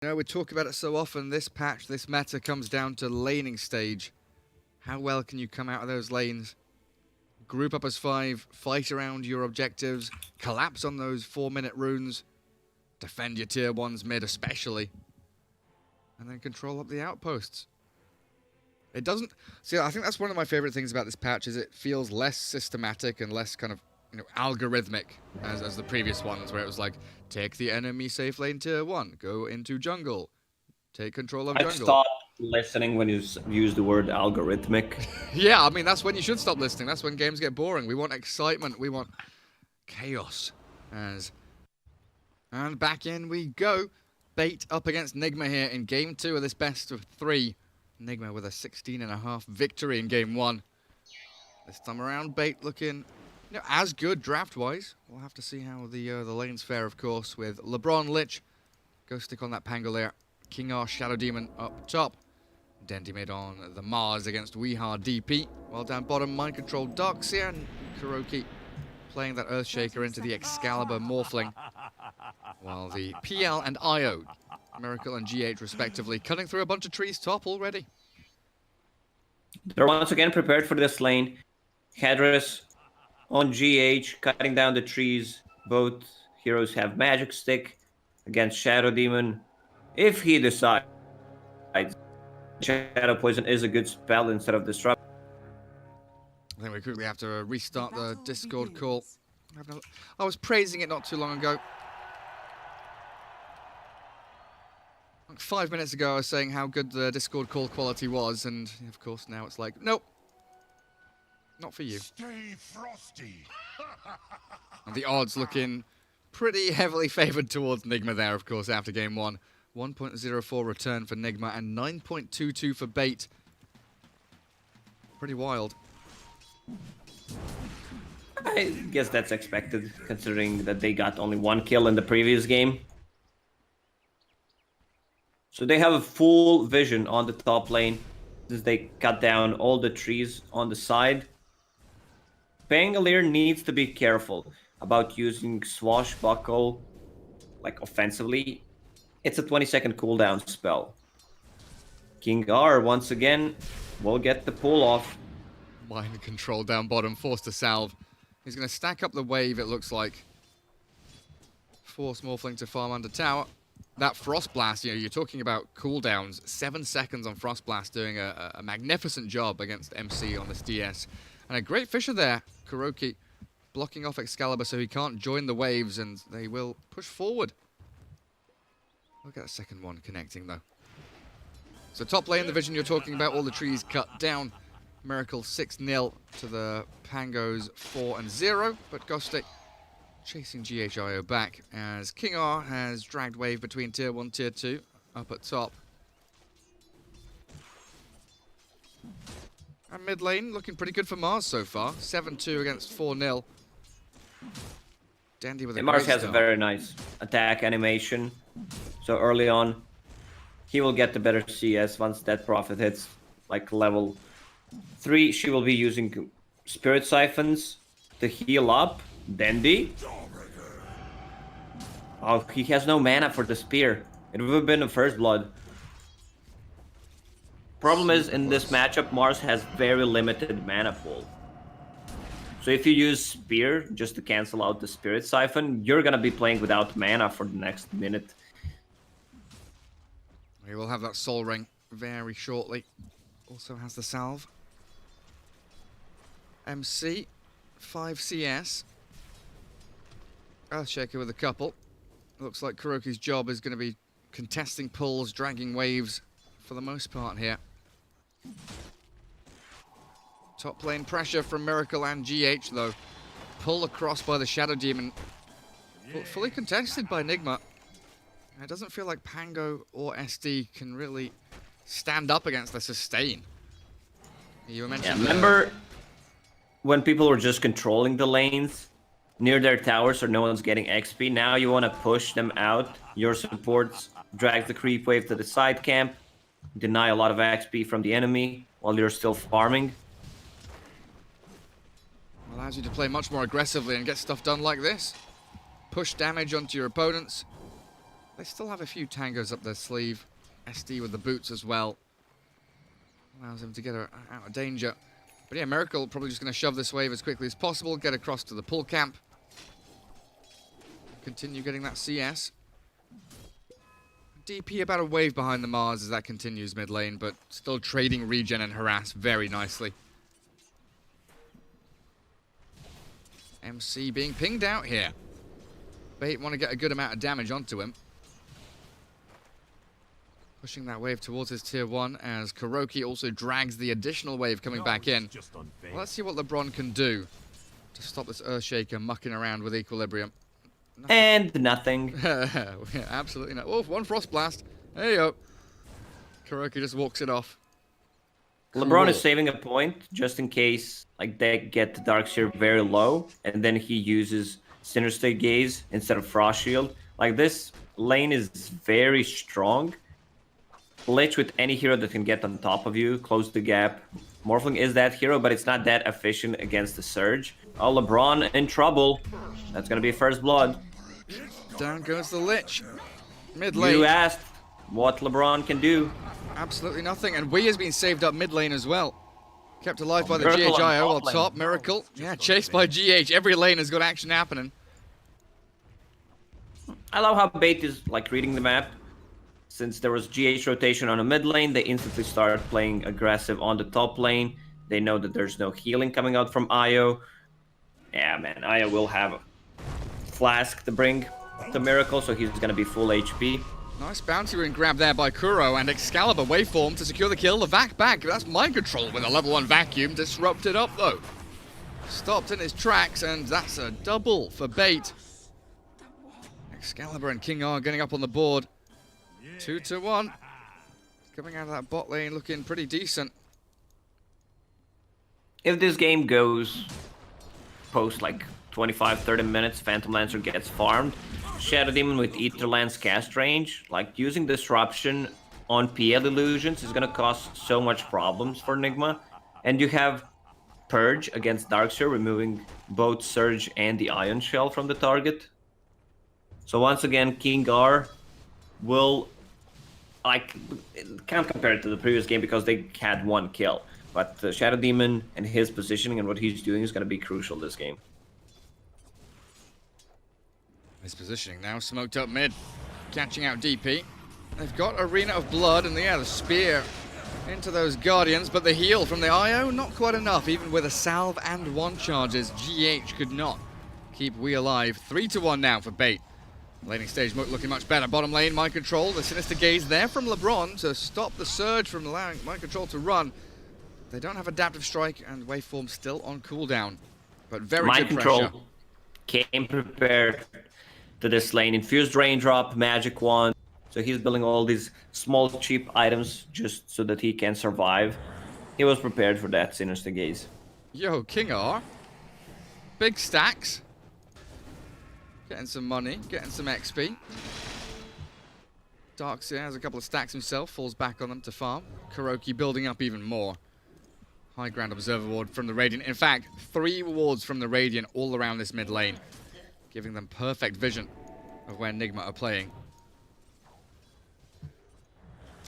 You know, we talk about it so often, this patch, this meta comes down to laning stage. How well can you come out of those lanes? Group up as 5, fight around your objectives, collapse on those 4-minute runes, defend your tier 1s mid especially, and then control up the outposts. It doesn't... See, I think that's one of my favorite things about this patch, is it feels less systematic and less kind of, you know, algorithmic as the previous ones, where it was like, take the enemy safe lane tier 1, go into jungle, take control of jungle. I've stopped listening when you use the word algorithmic. Yeah, I mean, that's when you should stop listening. That's when games get boring. We want excitement. We want chaos. And back in we go. Bait up against Nigma here in game 2 of this best of 3. Nigma with a 16.5 victory in game 1. This time around, Bait looking, you know, as good draft-wise. We'll have to see how the lanes fare, of course, with LeBron, Lich. Go stick on that Pangolier. King R, Shadow Demon up top. Dendy mid on the Mars against IGNWDP. While down bottom, Mind Control Darkseer and Kuroki playing that Earthshaker into the Excalibur Morphling. While the PL and IO, Miracle and GH respectively, cutting through a bunch of trees top already. They're once again prepared for this lane. Hedris on GH, cutting down the trees. Both heroes have Magic Stick against Shadow Demon. If he decides Shadow Poison is a good spell instead of Disrupt. I think we quickly have to restart the Discord call. I was praising it not too long ago. Like 5 minutes ago I was saying how good the Discord call quality was, and of course now it's like, nope. Not for you. Stay frosty. And the odds looking pretty heavily favoured towards Nigma there, of course, after game 1. 1.04 return for Nigma and 9.22 for Bait. Pretty wild. I guess that's expected, considering that they got only 1 kill in the previous game. So they have a full vision on the top lane as they cut down all the trees on the side. Pangolier needs to be careful about using Swashbuckle, like, offensively. It's a 20-second cooldown spell. King R, once again, will get the pull off. Mind Control down bottom, forced to salve. He's going to stack up the wave, it looks like. Force Morphling to farm under tower. That Frost Blast, you know, you're talking about cooldowns. 7 seconds on Frost Blast, doing a magnificent job against MC on this DS. And a great Fisher there, Kuroki, blocking off Excalibur so he can't join the waves, and they will push forward. Look at that second one connecting, though. So top lane, the vision you're talking about, all the trees cut down. Miracle 6-0 to the Pangos 4-0, but Ghostic chasing GHIO back as King R has dragged wave between tier 1, tier 2, up at top. And mid lane looking pretty good for Mars so far. 7-2 against 4-0. Dandy with a Mars great has start. a very nice attack animation. So early on, he will get the better CS once that Prophet hits like level 3. She will be using Spirit Siphons to heal up. Dandy. Oh, he has no mana for the spear. It would have been a first blood. Problem is, in this matchup, Mars has very limited mana pool. So if you use Spear just to cancel out the Spirit Siphon, you're gonna be playing without mana for the next minute. We will have that Soul Ring very shortly. Also has the salve. MC, 5 CS. Earthshaker with a couple. Looks like Kuroki's job is going to be contesting pulls, dragging waves for the most part here. Top lane pressure from Miracle and GH though. Pull across by the Shadow Demon. Fully contested by Nigma. It doesn't feel like Pango or SD can really stand up against the sustain. You mentioned remember when people were just controlling the lanes near their towers so no one's getting XP? Now you want to push them out. Your supports drag the creep wave to the side camp, deny a lot of XP from the enemy while you're still farming. Allows you to play much more aggressively and get stuff done like this. Push damage onto your opponents. they still have a few tangos up their sleeve. SD with the boots as well. Allows him to get her out of danger. But yeah, Miracle probably just going to shove this wave as quickly as possible, get across to the pull camp. Continue getting that CS. DP about a wave behind the Mars as that continues mid lane, but still trading regen and harass very nicely. MC being pinged out here. Bait want to get a good amount of damage onto him. Pushing that wave towards his tier 1 as Kuroki also drags the additional wave coming back in. Well, let's see what LeBron can do to stop this Earthshaker mucking around with Equilibrium. Nothing. And nothing. Yeah, absolutely not. Oh, one Frost Blast. There you go. Kuroki just walks it off. LeBron is saving a point just in case like they get the Darkseer very low, and then he uses Sinister Gaze instead of Frost Shield. Like, this lane is very strong. Lich with any hero that can get on top of you, close the gap. Morphling is that hero, but it's not that efficient against the Surge. Oh, LeBron in trouble. That's gonna be first blood. Down goes the Lich. Mid lane. You asked what LeBron can do. Absolutely nothing. And Wii has been saved up mid lane as well. Kept alive by the Miracle GHIO on on top top. Miracle. Yeah, chased by GH. Every lane has got action happening. I love how Bait is like reading the map. Since there was GH rotation on the mid lane, they instantly started playing aggressive on the top lane. They know that there's no healing coming out from Io. Yeah, man, Io will have a flask to bring the Miracle, so he's gonna be full HP. Nice bounty ring grab there by Kuro, and Excalibur waveform to secure the kill. The Vac back. That's mind control with a level 1 vacuum. Disrupted up though. Stopped in his tracks, and that's a double for Bait. Excalibur and King R getting up on the board. 2-1. Coming out of that bot lane looking pretty decent. If this game goes post like 25-30 minutes, Phantom Lancer gets farmed. Shadow Demon with Ether Lance cast range, like using Disruption on PL illusions is gonna cause so much problems for Nigma. And you have Purge against Darkseer, removing both Surge and the Ion Shell from the target. So once again, King R will, like, can't compare it to the previous game because they had one kill. But Shadow Demon and his positioning and what he's doing is going to be crucial this game. His positioning now smoked up mid, catching out DP. They've got Arena of Blood and the spear into those Guardians, but the heal from the IO, not quite enough. Even with a salve and 1 charges, GH could not keep We alive. 3-1 now for Bait. Laning stage looking much better. Bottom lane, Mind Control. The Sinister Gaze there from LeBron to stop the Surge from allowing Mind Control to run. They don't have Adaptive Strike, and Waveform still on cooldown. But very Mind good Control pressure. came prepared to this lane. Infused Raindrop, Magic Wand. So he's building all these small, cheap items just so that he can survive. He was prepared for that Sinister Gaze. Yo, King R. Big stacks. Getting some money, getting some XP. Darkseer has a couple of stacks himself, falls back on them to farm. Kuroki building up even more. High ground observer ward from the Radiant. In fact, 3 wards from the Radiant all around this mid lane, giving them perfect vision of where Nigma are playing.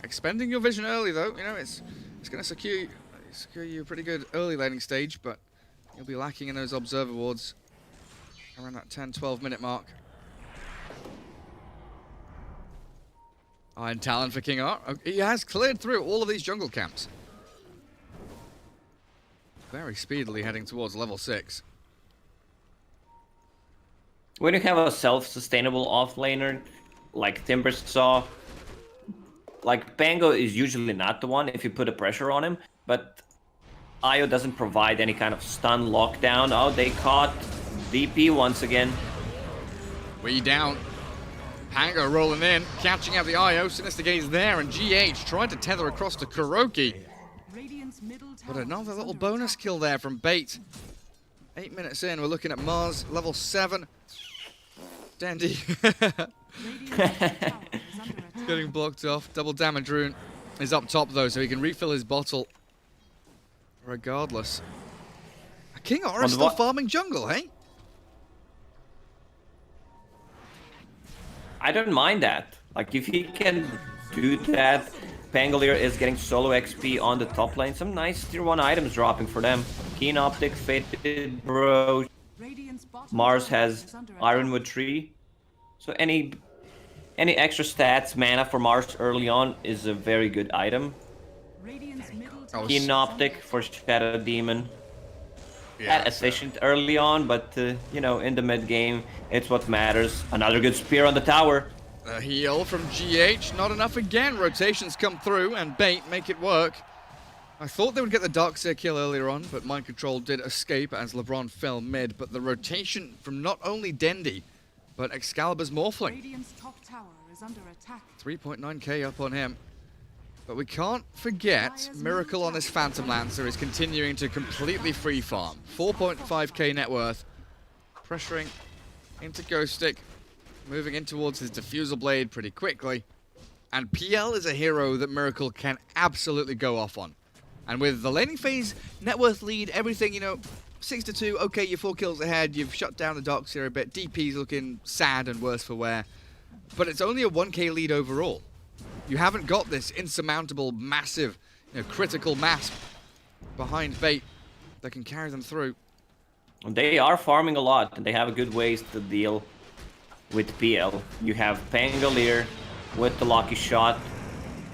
Expending your vision early though, you know, it's going to secure you a pretty good early laning stage, but you'll be lacking in those observer wards around that 10-12 minute mark. Iron Talon for King R. He has cleared through all of these jungle camps. Very speedily heading towards level 6. When you have a self-sustainable offlaner like Timbersaw, like Pango is usually not the one if you put a pressure on him, but Io doesn't provide any kind of stun lockdown. Oh, they caught DP once again. We down. Pango rolling in, catching out the IO. Sinister Gaze there, and GH trying to tether across to Kuroki. But another little bonus kill there from Bait. 8 minutes in, we're looking at Mars, level 7. Dandy. Getting blocked off. Double damage rune is up top though, so he can refill his bottle regardless. King R is still farming jungle, hey? I don't mind that. Like, if he can do that, Pangolier is getting solo XP on the top lane. Some nice tier 1 items dropping for them. Keen Optic, Fated Bro. Mars has Ironwood Tree. So any extra stats, mana for Mars early on is a very good item. Keen Optic for Shadow Demon. That efficient early on, but you know, in the mid game, it's what matters. Another good spear on the tower. A heal from GH, not enough again. Rotations come through and Bait make it work. I thought they would get the Darkseer kill earlier on, but Mind Control did escape as LeBron fell mid. But the rotation from not only Dendi, but Excalibur's Morphling. 3.9k up on him. But we can't forget, Miracle on this Phantom Lancer is continuing to completely free farm. 4.5k net worth, pressuring into Ghost Stick, moving in towards his Diffusal Blade pretty quickly. And PL is a hero that Miracle can absolutely go off on. And with the laning phase, net worth lead, everything, you know, 6-2, okay, you're 4 kills ahead, you've shut down the Darkseer a bit, DP's looking sad and worse for wear. But it's only a 1k lead overall. You haven't got this insurmountable, massive, you know, critical mass behind Bait that can carry them through. They are farming a lot, and they have a good ways to deal with PL. You have Pangolier with the lucky shot.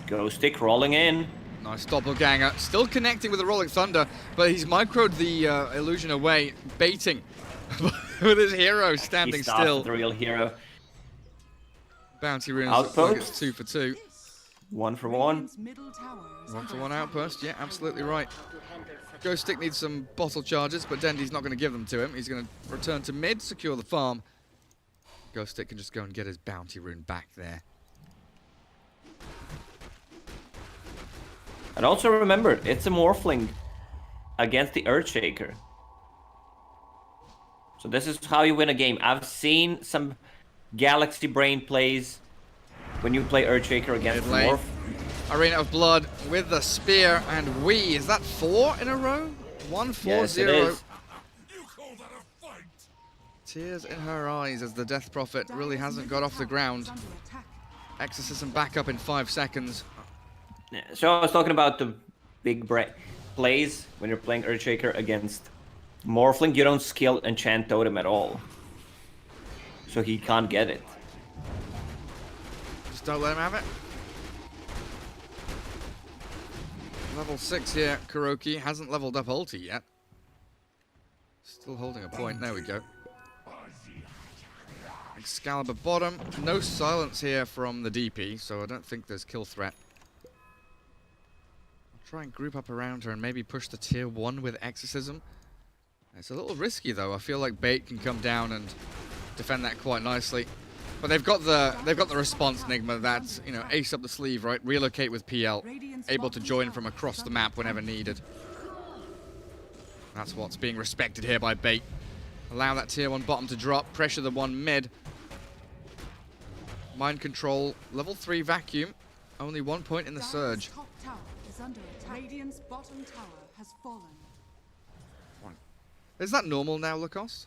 Ghost Stick rolling in. Nice doppelganger, still connecting with the Rolling Thunder, but he's microed the illusion away, baiting with his hero standing still. The real hero. Bounty runes like it's 2 for 2. 1 for 1. 1 for 1 outburst, yeah, absolutely right. Ghost Stick needs some bottle charges, but Dendi's not going to give them to him. He's going to return to mid, secure the farm. Ghost Stick can just go and get his bounty rune back there. And also remember, it's a Morphling against the Earthshaker. So this is how you win a game. I've seen some Galaxy Brain plays when you play Earthshaker against Morph. Arena of Blood with the spear and Wee. Is that 4 in a row? 1-4-0. Yes, it is. Tears in her eyes as the Death Prophet really hasn't got off the ground. Exorcism back up in 5 seconds. Yeah, so I was talking about the big plays when you're playing Earthshaker against Morphling. You don't skill Enchant Totem at all. So he can't get it. Just don't let him have it. Level 6 here, Kuroki hasn't leveled up ulti yet. Still holding a point, there we go. Excalibur bottom, no silence here from the DP, so I don't think there's kill threat. I'll try and group up around her and maybe push the tier 1 with Exorcism. It's a little risky though, I feel like Bait can come down and defend that quite nicely. But they've got the response, Nigma, that's, you know, ace up the sleeve, right? Relocate with PL, able to join from across the map whenever needed. That's what's being respected here by Bait. Allow that tier 1 bottom to drop, pressure the 1 mid. Mind Control, level 3 vacuum, only 1 point in the surge. Radiant's bottom tower has fallen. Is that normal now, Lacoste?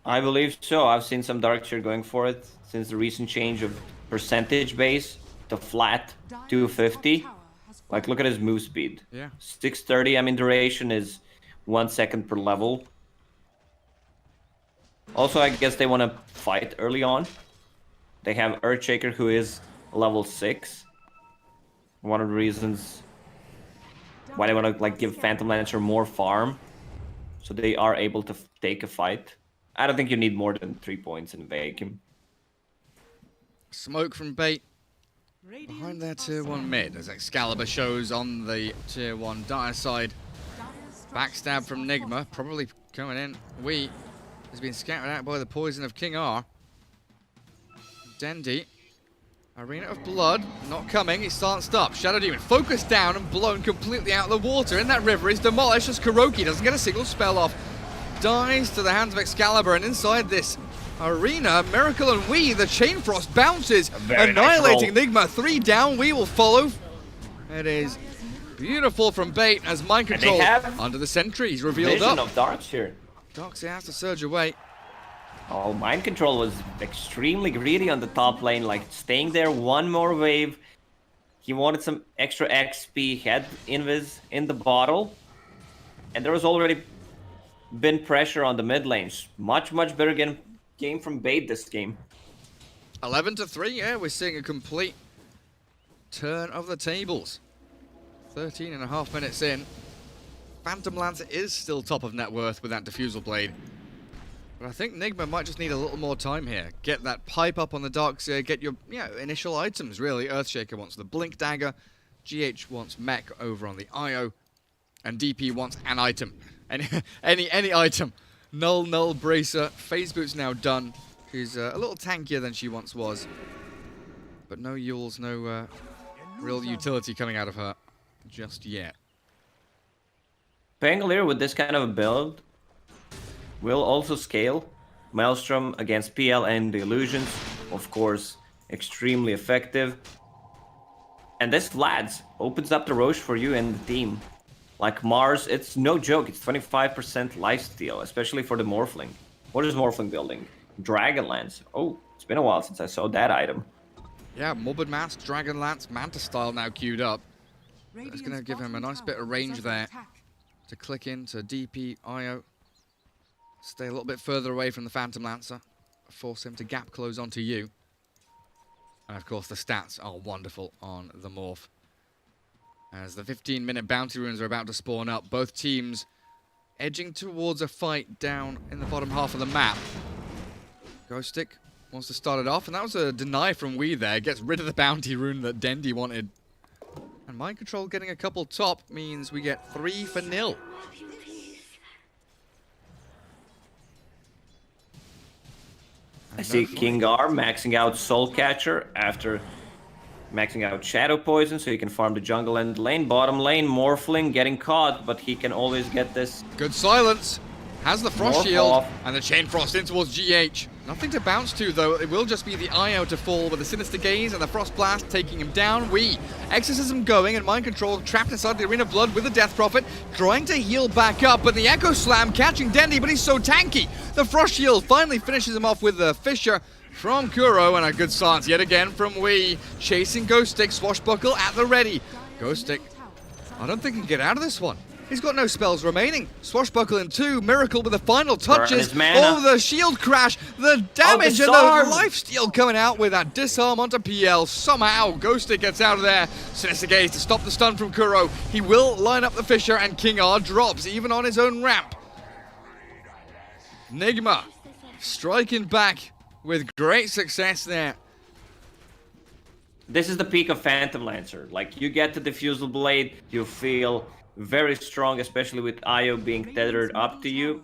I believe so. I've seen some Darkseer going for it since the recent change of percentage base to flat 250. Like, look at his move speed. Yeah. 630, I mean, duration is 1 second per level. Also, I guess they want to fight early on. They have Earthshaker, who is level 6. One of the reasons why they want to, like, give Phantom Lancer more farm, so they are able to take a fight. I don't think you need more than 3 points in vacuum. Smoke from Bait behind their tier 1 mid as Excalibur shows on the tier 1 dire side. Backstab from Nigma, probably coming in. Wee has been scouted out by the poison of King R. Dendi, Arena of Blood, not coming, he's stanced up. Shadow Demon focused down and blown completely out of the water. In that river is demolished as Kuroki doesn't get a single spell off. Dies to the hands of Excalibur, and inside this arena, Miracle and Wee, the Chain Frost bounces, annihilating Nigma. 3 down, Wee will follow. It is beautiful from Bait as Mind Control under the sentry. He's revealed vision up. Of Darkseer. Darkseer has to surge away. Oh, Mind Control was extremely greedy on the top lane, like staying there one more wave. He wanted some extra XP, had Invis in the bottle, and there was already been pressure on the mid lanes. Much better game from Bait this game. 11-3, yeah, we're seeing a complete turn of the tables. 13.5 minutes in. Phantom Lancer is still top of net worth with that Diffusal Blade. But I think Nigma might just need a little more time here. Get that pipe up on the Darkseer, get your initial items, really. Earthshaker wants the Blink Dagger, GH wants Mech over on the IO, and DP wants an item. Any item. Null, Bracer. Phase Boot's now done. She's a little tankier than she once was. But no Yules, no real utility coming out of her just yet. Pangolier with this kind of a build will also scale. Maelstrom against PL and the Illusions, of course, extremely effective. And this Vlad's opens up the Roche for you and the team. Like Mars, it's no joke, it's 25% lifesteal, especially for the Morphling. What is Morphling building? Dragonlance. Oh, it's been a while since I saw that item. Yeah, Morbid Mask, Dragonlance, Manta Style now queued up. It's going to give him a nice bit of range there to click into DP, IO. Stay a little bit further away from the Phantom Lancer. Force him to gap close onto you. And of course the stats are wonderful on the Morph. As the 15-minute bounty runes are about to spawn up, both teams edging towards a fight down in the bottom half of the map. Ghost Stick wants to start it off, and that was a deny from Wee there. Gets rid of the bounty rune that Dendi wanted. And Mind Control getting a couple top means we get 3-0. I see Kingar maxing out Soul Catcher after maxing out Shadow Poison, so he can farm the jungle and lane. Bottom lane, Morphling getting caught, but he can always get this. Good silence. Has the Frost Morph Shield, off. and the Chain Frost in towards GH. Nothing to bounce to, though. It will just be the IO to fall with the Sinister Gaze and the Frost Blast taking him down. Exorcism going, and Mind Control trapped inside the Arena of Blood with the Death Prophet, trying to heal back up, but the Echo Slam catching Dendi, but he's so tanky. The Frost Shield finally finishes him off with the Fissure from Kuro, and a good silence yet again from Wee. Chasing Ghost Stick, Swashbuckle at the ready. Ghost Stick, I don't think he can get out of this one. He's got no spells remaining. Swashbuckle in 2, Miracle with the final touches. Oh, the shield crash, the damage, and the lifesteal coming out with that disarm onto PL. Somehow, Ghost Stick gets out of there. Sinister Gaze to stop the stun from Kuro. He will line up the Fissure, and Kingar drops even on his own ramp. Nigma striking back with great success there. This is the peak of Phantom Lancer. Like, you get the Diffusal Blade, you feel very strong, especially with IO being tethered up to you.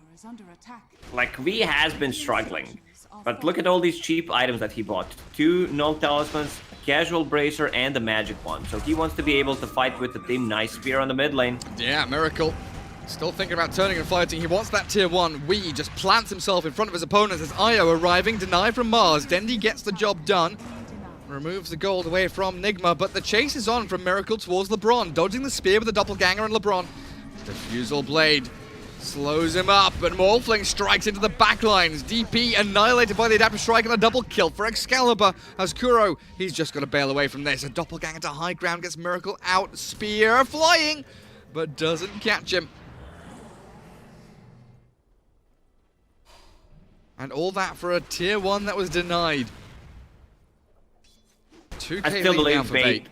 Like, V has been struggling. But look at all these cheap items that he bought. 2 Null Talismans, a Casual Bracer, and a Magic one. So he wants to be able to fight with the team Nice Spear on the mid lane. Yeah, Miracle. Still thinking about turning and fighting. He wants that tier 1. Wee just plants himself in front of his opponents as IO arriving. Deny from Mars. Dendi gets the job done. Removes the gold away from Nigma, but the chase is on from Miracle towards LeBron, dodging the spear with the Doppelganger and LeBron. Diffusal Blade slows him up, and Morphling strikes into the backlines. DP annihilated by the Adaptive Strike, and a double kill for Excalibur as Kuro, he's just got to bail away from this. A Doppelganger to high ground gets Miracle out, spear flying, but doesn't catch him. And all that for a tier 1 that was denied. I still believe Bait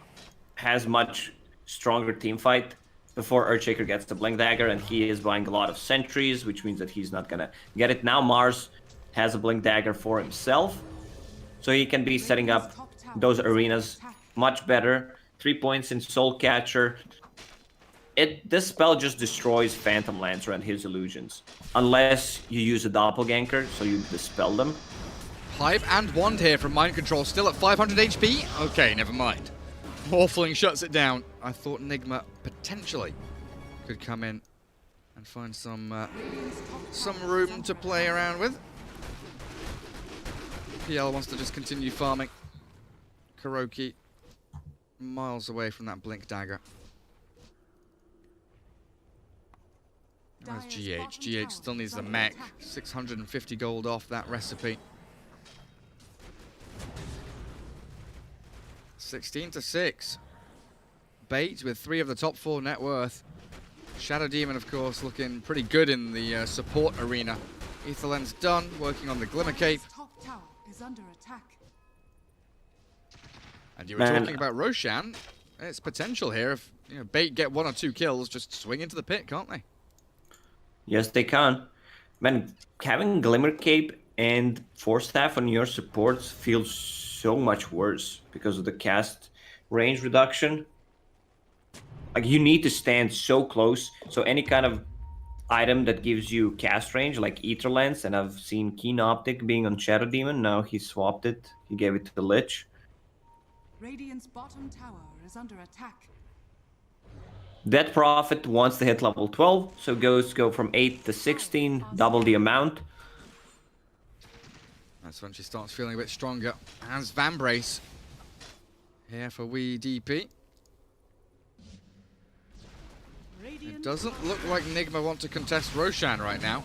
has much stronger team fight before Earthshaker gets the Blink Dagger, and he is buying a lot of sentries, which means that he's not gonna get it. Now Mars has a Blink Dagger for himself, so he can be setting up those arenas much better. 3 points in Soul Catcher. This spell just destroys Phantom Lancer and his illusions, unless you use a Doppelganger, so you dispel them. Pipe and Wand here from Mind Control, still at 500 HP? Okay, never mind. Morphling shuts it down. I thought Nigma potentially could come in and find some room to play around with. PL wants to just continue farming. Kuroki miles away from that Blink Dagger. Where's GH? GH still needs the mech. 650 gold off that recipe. 16-6. Bait with 3 of the top 4 net worth. Shadow Demon, of course, looking pretty good in the support arena. Aetherland's done, working on the Glimmer Cape. Top tower is under attack. And you were talking about Roshan. It's potential here. If Bait get 1 or 2 kills, just swing into the pit, can't they? Yes, they can. Man, having Glimmer Cape and Force Staff on your supports feels so much worse because of the cast range reduction. Like, you need to stand so close. So any kind of item that gives you cast range, like Ether Lens, and I've seen Keen Optic being on Shadow Demon. Now he swapped it. He gave it to the Lich. Radiant's bottom tower is under attack. Dead Prophet wants to hit level 12, so ghosts go from 8 to 16, double the amount. That's when she starts feeling a bit stronger. As Vambrace here for DP. It doesn't look like Nigma want to contest Roshan right now.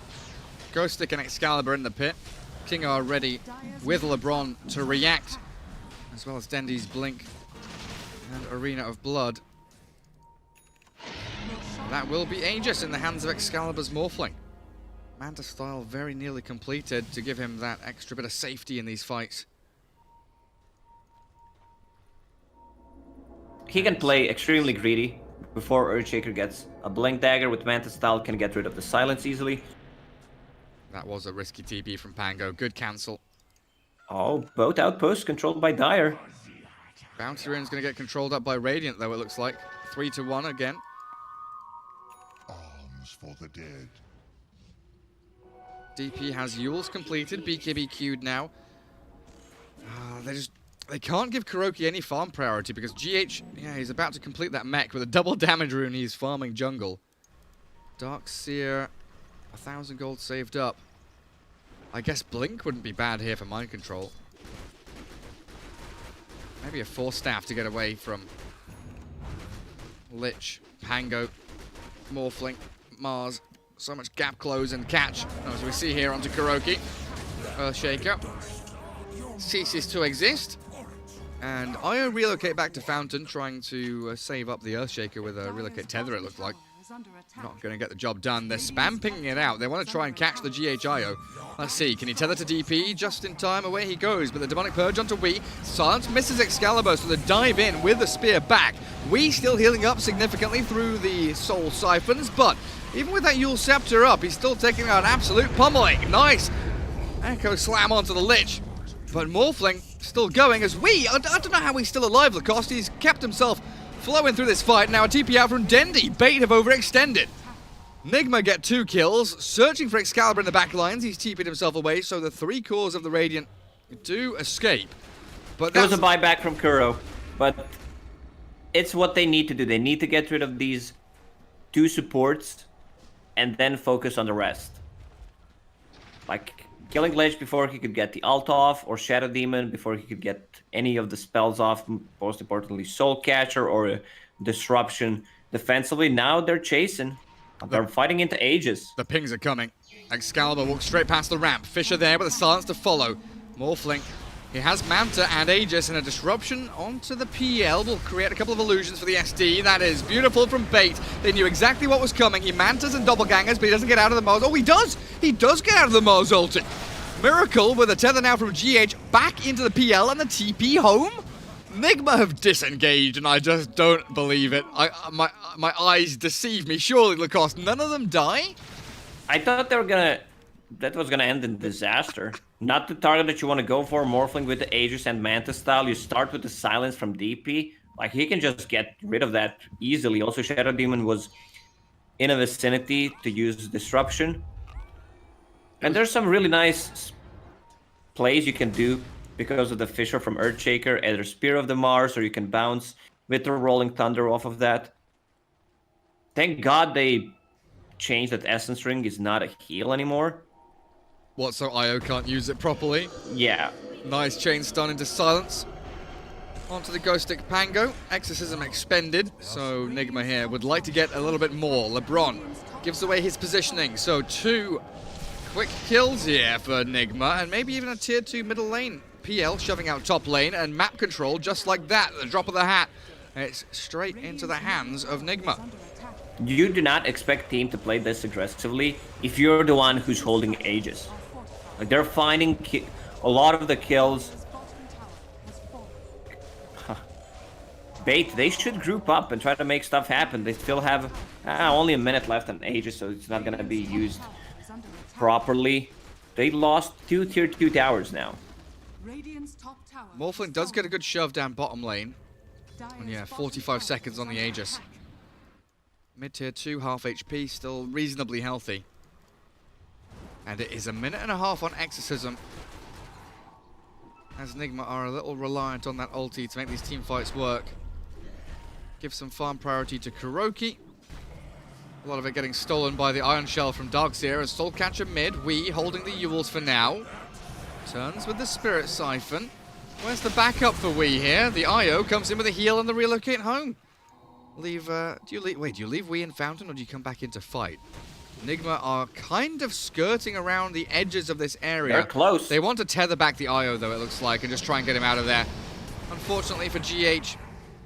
Ghost Stick and Excalibur in the pit. King are ready with LeBron to react, as well as Dendy's Blink and Arena of Blood. That will be Aegis in the hands of Excalibur's Morphling. Manta style very nearly completed to give him that extra bit of safety in these fights. He can play extremely greedy before Earthshaker gets a Blink Dagger with Manta style, can get rid of the silence easily. That was a risky TP from Pango. Good cancel. Oh, both outposts controlled by Dire. Bounty Rune's going to get controlled up by Radiant, though, it looks like. 3-1 again. Arms for the dead. DP has Yules completed. BKB queued now. They can't give Kuroki any farm priority because GH, he's about to complete that mech with a double damage rune. He's farming jungle. Dark Seer, 1,000 gold saved up. I guess Blink wouldn't be bad here for mind control. Maybe a Force Staff to get away from Lich, Pango, Morphling, Mars. So much gap close and catch, as we see here onto Kuroki. Earthshaker ceases to exist. And Io relocate back to Fountain, trying to save up the Earthshaker with a relocate tether, it looked like. Not going to get the job done. They're spam pinging it out. They want to try and catch the GHIO. Let's see. Can he tether to DP? Just in time, away he goes. But the Demonic Purge onto Wii. Silence misses Excalibur, so they dive in with the spear back. Wii still healing up significantly through the Soul Siphons, but even with that Yule Scepter up, he's still taking out absolute pummeling. Nice. Echo slam onto the Lich. But Morphling still going as I don't know how he's still alive, Lacoste. He's kept himself flowing through this fight. Now a TP out from Dendy. Bait have overextended. Nigma get 2 kills. Searching for Excalibur in the back lines. He's TP'd himself away, so the 3 cores of the Radiant do escape. But there was a buyback from Kuro, but it's what they need to do. They need to get rid of these 2 supports and then focus on the rest. Like killing Lich before he could get the ult off, or Shadow Demon before he could get any of the spells off, most importantly Soul Catcher or a Disruption defensively. Now they're chasing. They're fighting into Aegis. The pings are coming. Excalibur walks straight past the ramp. Fisher there with a silence to follow. Morphling. He has Manta and Aegis, and a Disruption onto the PL will create a couple of illusions for the SD. That is beautiful from Bait. They knew exactly what was coming. He Mantas and Doppelgangers, but he doesn't get out of the Mars. Oh, he does! He does get out of the Mars ulti. Miracle with a tether now from GH back into the PL and the TP home. Nigma have disengaged, and I just don't believe it. My eyes deceive me. Surely, Lacoste, none of them die? I thought that was gonna end in disaster. Not the target that you want to go for, Morphling with the Aegis and Manta style. You start with the silence from DP. Like, he can just get rid of that easily. Also, Shadow Demon was in a vicinity to use Disruption. And there's some really nice plays you can do because of the Fisher from Earthshaker, either Spear of the Mars, or you can bounce with the Rolling Thunder off of that. Thank God they changed that Essence Ring is not a heal anymore. What, so Io can't use it properly? Yeah. Nice chain stun into silence. Onto the Ghost Stick Pango. Exorcism expended, so Nigma here would like to get a little bit more. LeBron gives away his positioning. So 2 quick kills here for Nigma, and maybe even a tier 2 middle lane. PL shoving out top lane, and map control just like that, the drop of the hat. It's straight into the hands of Nigma. You do not expect team to play this aggressively if you're the one who's holding Aegis. Like, they're finding a lot of the kills. Bait, they should group up and try to make stuff happen. They still have only a minute left on Aegis, so it's not going to be used properly. They lost 2 tier 2 towers now. Morphling does get a good shove down bottom lane. And yeah, 45 seconds on the Aegis. Mid tier 2, half HP, still reasonably healthy. And it is a minute and a half on Exorcism, as Nigma are a little reliant on that ulti to make these team fights work. Give some farm priority to Kuroki. A lot of it getting stolen by the Iron Shell from Darkseer, as Soulcatcher mid, Wee holding the Yules for now. Turns with the Spirit Siphon. Where's the backup for Wee here? The IO comes in with a heal and the relocate home. Do you leave Wee in Fountain, or do you come back in to fight? Nigma are kind of skirting around the edges of this area. They're close. They want to tether back the IO, though, it looks like, and just try and get him out of there. Unfortunately for GH,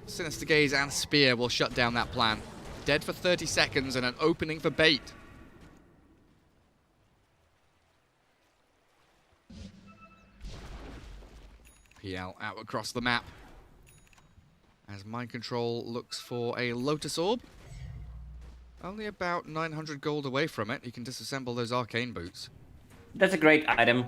Sinister Gaze and Spear will shut down that plan. Dead for 30 seconds and an opening for Bait. PL out across the map, as Mind Control looks for a Lotus Orb. Only about 900 gold away from it. You can disassemble those arcane boots. That's a great item.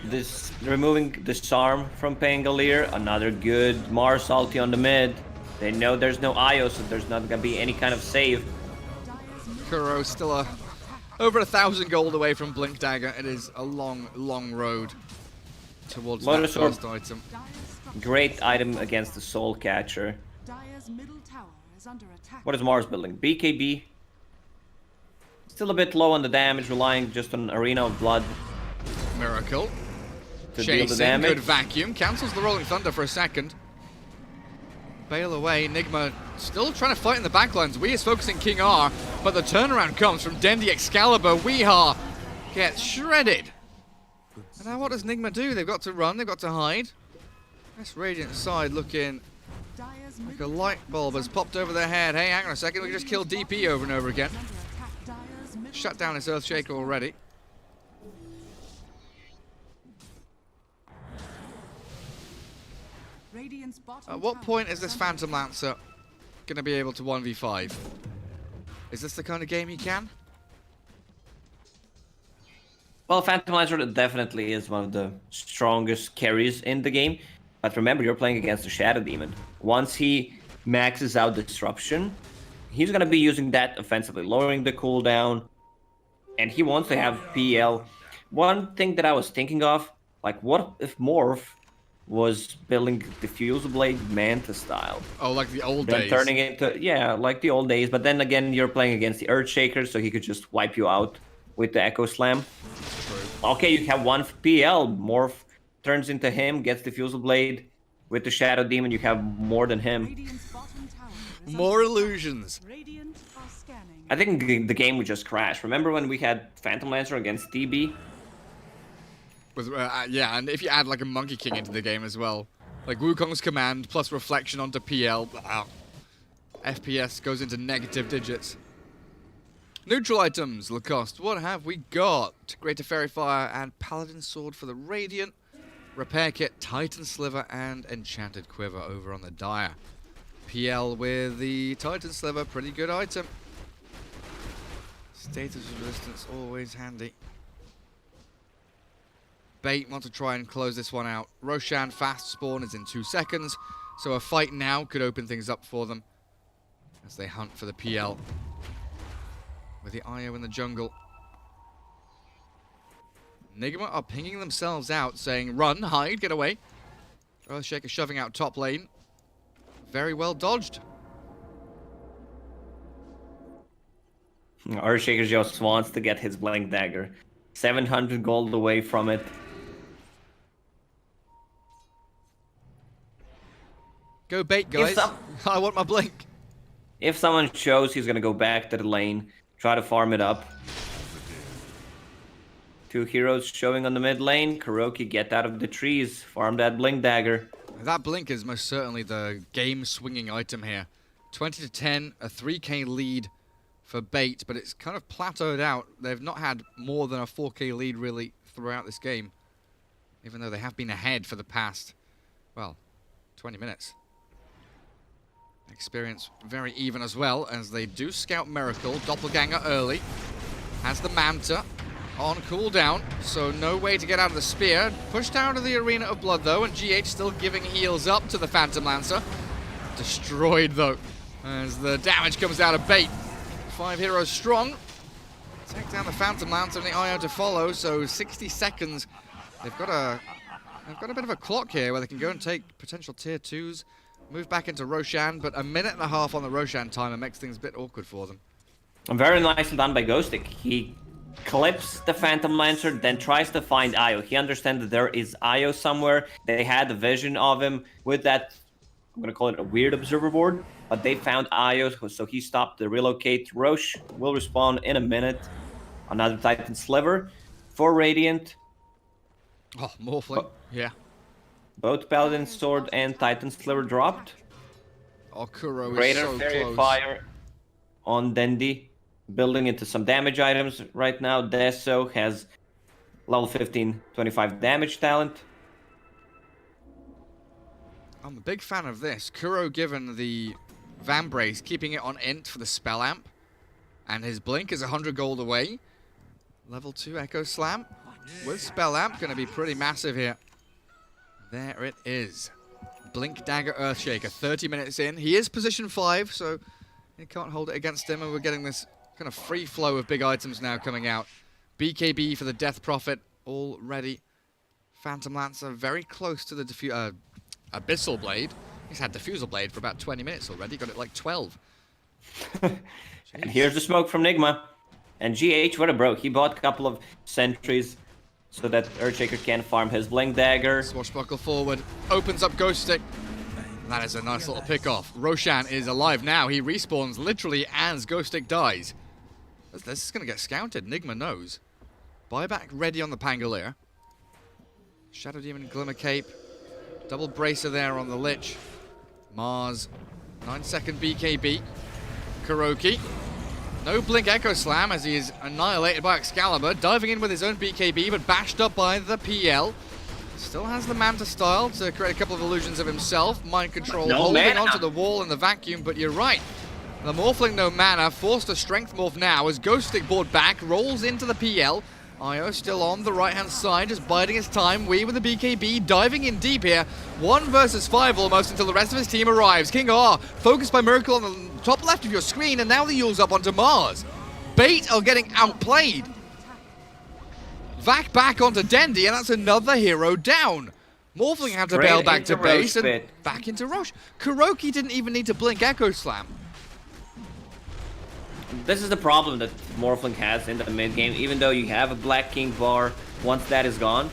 This removing the Charm from Pangolier, another good Mars ulti on the mid. They know there's no IO, so there's not gonna be any kind of save. Kuro still over 1,000 gold away from Blink Dagger. It is a long, long road towards that first item. Great item against the Soul Catcher. What is Mars building? BKB. Still a bit low on the damage, relying just on Arena of Blood. Miracle. To deal the damage. Good vacuum. Cancels the Rolling Thunder for a second. Bail away. Nigma still trying to fight in the backlines. Wee is focusing King R, but the turnaround comes from Dendi Excalibur. Weehaw gets shredded. And now what does Nigma do? They've got to run, they've got to hide. This Radiant side looking like a light bulb has popped over their head. Hey, hang on a second, we can just kill DP over and over again. Shut down this Earthshaker already. At what point is this Phantom Lancer going to be able to 1v5? Is this the kind of game you can? Well, Phantom Lancer definitely is one of the strongest carries in the game. But remember, you're playing against the Shadow Demon. Once he maxes out Disruption, he's going to be using that offensively, lowering the cooldown. And he wants to have PL. One thing that I was thinking of, like, what if Morph was building Diffusal Blade Manta style? Oh, like the old then days. Turning into, yeah, like the old days. But then again, you're playing against the Earthshaker, so he could just wipe you out with the Echo Slam. True. Okay, you have one PL. Morph turns into him, gets Diffusal Blade. With the Shadow Demon, you have more than him. More illusions. I think the game would just crash. Remember when we had Phantom Lancer against DB? With, yeah, and if you add like a Monkey King into the game as well. Like Wukong's command plus reflection onto PL. FPS goes into negative digits. Neutral items, Lacoste. What have we got? Greater Fairy Fire and Paladin Sword for the Radiant. Repair Kit, Titan Sliver, and Enchanted Quiver over on the Dire. PL with the Titan Sliver, pretty good item. Status resistance, always handy. Bait want to try and close this one out. Roshan fast spawn is in 2 seconds, so a fight now could open things up for them as they hunt for the PL. With the IO in the jungle. Nigma are pinging themselves out, saying, run, hide, get away. Earthshaker shoving out top lane. Very well dodged. Earthshaker just wants to get his Blink Dagger. 700 gold away from it. Go Bait, guys. I want my Blink. If someone shows, he's gonna go back to the lane. Try to farm it up. 2 heroes showing on the mid lane. Kuroki, get out of the trees. Farm that Blink Dagger. That blink is most certainly the game-swinging item here. 20 to 10, a 3k lead for Bait, but it's kind of plateaued out. They've not had more than a 4k lead really throughout this game, even though they have been ahead for the past, well, 20 minutes. Experience very even as well, as they do scout Miracle. Doppelganger early. Has the Manta on cooldown, so no way to get out of the spear. Pushed out of the Arena of Blood, though, and GH still giving heals up to the Phantom Lancer. Destroyed, though, as the damage comes out of Bait. 5 heroes strong. Take down the Phantom Lancer and the IO to follow, so 60 seconds. They've got a bit of a clock here where they can go and take potential tier 2s. Move back into Roshan, but a minute and a half on the Roshan timer makes things a bit awkward for them. Very nicely done by Ghostic. He clips the Phantom Lancer, then tries to find Io. He understands that there is Io somewhere. They had a vision of him with that, I'm going to call it a weird observer board, but they found Io, so he stopped the relocate. Roche will respawn in a minute. Another Titan Sliver for Radiant. Oh, Morphling, yeah. Both Paladin Sword and Titan Sliver dropped. Oh, Kuro is Greater so Fairy close. Fire on Dendi. Building into some damage items right now. Deso has level 15, 25 damage talent. I'm a big fan of this. Kuro given the Vambrace, keeping it on int for the spell amp. And his blink is 100 gold away. Level 2 Echo Slam with spell amp, going to be pretty massive here. There it is. Blink Dagger Earthshaker, 30 minutes in. He is position 5, so you can't hold it against him, and we're getting this kind of free flow of big items now coming out. BKB for the Death Prophet, all ready. Phantom Lancer very close to the Abyssal Blade. He's had Diffusal Blade for about 20 minutes already, got it like 12. And here's the smoke from Nigma. And GH, what a bro. He bought a couple of sentries so that Earthshaker can farm his Blink Dagger. Swashbuckle forward, opens up Ghost Stick. That is a nice little pick-off. Roshan is alive now. He respawns literally as Ghost Stick dies. This is going to get scouted. Nigma knows. Buyback ready on the Pangolier. Shadow Demon Glimmer Cape. Double Bracer there on the Lich. Mars. 9-second BKB. Kuroki. No Blink Echo Slam as he is annihilated by Excalibur. Diving in with his own BKB, but bashed up by the PL. Still has the Manta style to create a couple of illusions of himself. Mind Control holding onto the wall in the vacuum, but you're right. The Morphling no mana, forced to Strength Morph now as Ghost Stick board back, rolls into the PL. Io still on the right-hand side, just biding his time. Wee with the BKB, diving in deep here. 1 versus 5 almost until the rest of his team arrives. King R, focused by Miracle on the top left of your screen, and now the Yule's up onto Mars. Bait are getting outplayed. Vac back onto Dendi, and that's another hero down. Morphling had to bail back to base and back into Roche. Kuroki didn't even need to blink Echo Slam. This is the problem that Morphling has in the mid game. Even though you have a Black King bar, once that is gone,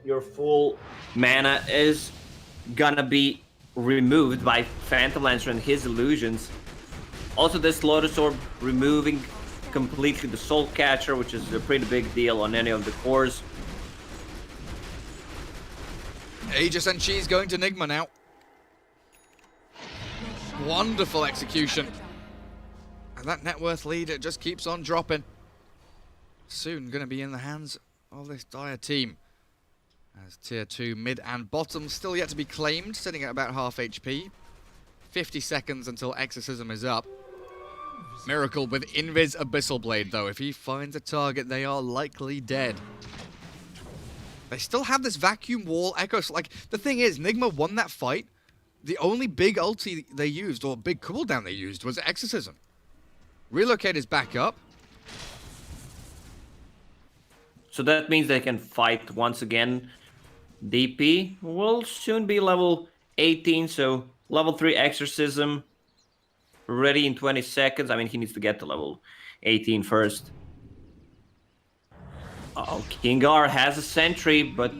your full mana is gonna be removed by Phantom Lancer and his illusions. Also, this Lotus Orb removing completely the Soul Catcher, which is a pretty big deal on any of the cores. Aegis and Cheese going to Nigma now. Wonderful execution. And that net worth lead, it just keeps on dropping. Soon going to be in the hands of this dire team. As tier 2 mid and bottom still yet to be claimed, sitting at about half HP. 50 seconds until Exorcism is up. Miracle with Invis Abyssal Blade, though. If he finds a target, they are likely dead. They still have this vacuum wall echo. Like, the thing is, Nigma won that fight. The only big ulti they used, or big cooldown they used, was Exorcism. Relocate is back up. So that means they can fight once again. DP will soon be level 18, so level 3 Exorcism ready in 20 seconds. I mean, he needs to get to level 18 first. Oh, Kingar has a sentry, but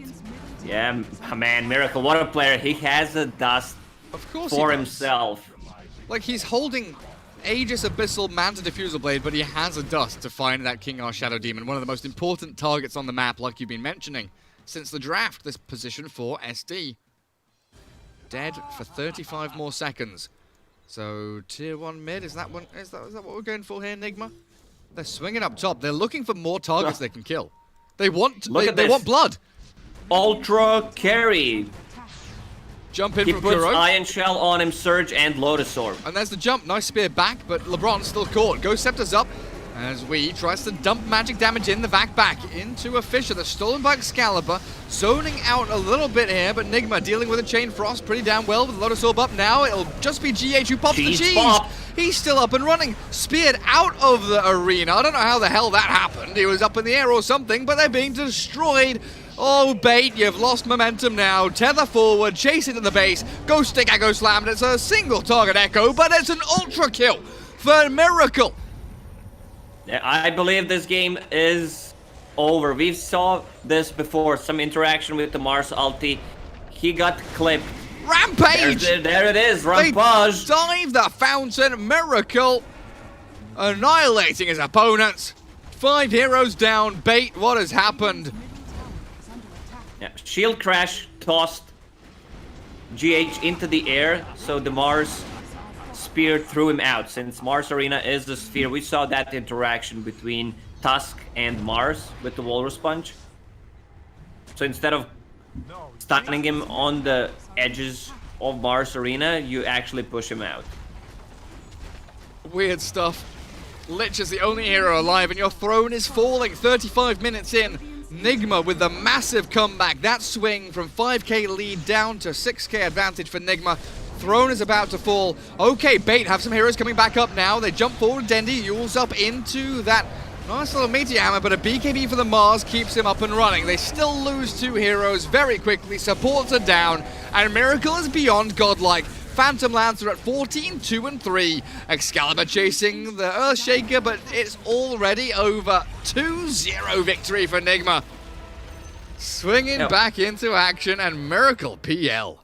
yeah, man, Miracle, what a player. He has a dust Of course for he does. himself. Like, he's holding Aegis, Abyssal, Manta, Diffusal Blade, but he has a Dust to find that King R Shadow Demon, one of the most important targets on the map, like you've been mentioning, since the draft, this position for SD. Dead for 35 more seconds. So, tier 1 mid, is that what we're going for here, Nigma? They're swinging up top. They're looking for more targets they can kill. They want blood. Ultra carry. Jump in He from puts Kuro. Iron Shell on him, Surge, and Lotus Orb. And there's the jump. Nice spear back, but LeBron's still caught. Ghost Scepter's up as we tries to dump magic damage in the back into a Fissure that's stolen by Excalibur. Zoning out a little bit here, but Nigma dealing with a Chain Frost pretty damn well with Lotus Orb up now. It'll just be GH who pops the cheese. Pop. He's still up and running. Speared out of the arena. I don't know how the hell that happened. He was up in the air or something, but they're being destroyed. Oh, Bait, you've lost momentum now. Tether forward, chase into the base. Ghost Stick Echo Slammed. It's a single target Echo, but it's an ultra kill for Miracle. I believe this game is over. We saw this before, some interaction with the Mars ulti. He got clipped. Rampage! There it is, They Rampage. dive the fountain. Miracle annihilating his opponents. 5 heroes down. Bait, what has happened? Yeah, shield crash tossed GH into the air, so the Mars spear threw him out. Since Mars Arena is the sphere, we saw that interaction between Tusk and Mars with the Walrus Punch. So instead of stunning him on the edges of Mars Arena, you actually push him out. Weird stuff. Lich is the only hero alive, and your throne is falling. 35 minutes in. Nigma with the massive comeback. That swing from 5k lead down to 6k advantage for Nigma. Throne is about to fall. Okay, Bait have some heroes coming back up now. They jump forward. Dendi yules up into that nice little meteor hammer, but a BKB for the Mars keeps him up and running. They still lose 2 heroes very quickly. Supports are down, and Miracle is beyond godlike. Phantom Lancer at 14, 2 and 3. Excalibur chasing the Earthshaker, but it's already over. 2-0 victory for Nigma. Swinging back into action, and Miracle PL.